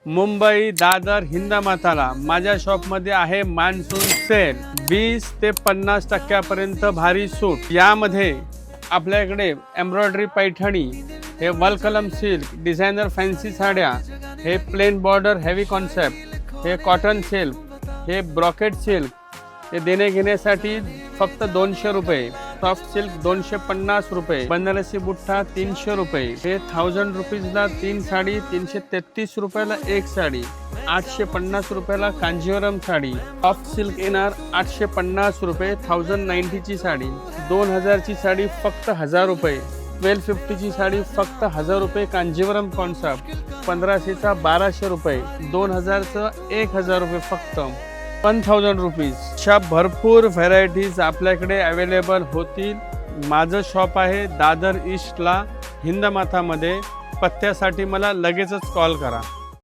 मुंबई दादर हिंदमाताला माझ्या शॉपमध्ये आहे मान्सून सेल 20 ते 50% पर्यंत भारी सूट। यामध्ये आपल्याकडे एम्ब्रॉयडरी पैठणी, हे वलकलम सिल्क, डिझायनर फॅन्सी साड्या, हे प्लेन बॉर्डर हेवी कॉन्सेप्ट, हे कॉटन सिल्क, हे ब्रॉकेट सिल्क, हे देणे घेण्यासाठी फक्त 200 रुपये, सॉफ्ट सिल्क 250 रुपये, बनारसी बुट्टा 300 रुपये, हे 1000 रुपीजला 3 साडी, 333 रुपयाला 1 साडी, 850 रुपयाला कांजीवरम साडी, सॉफ्ट सिल्क येणार 850 रुपये, 1090 ची साडी, 2000 ची साडी फक्त 1000 रुपये, 1250 ची साडी फक्त 1000 रुपये, कांजीवरम कॉन्सेप्ट 1500 चा 1200 रुपये, 2000 चा 1000 रुपये फक्त 1000 रुपीज। अशा भरपूर व्हरायटीज आपल्याकडे अवेलेबल होतील। माझं शॉप आहे दादर ईस्टला हिंदमातामध्ये। पत्त्यासाठी मला लगेचच कॉल करा।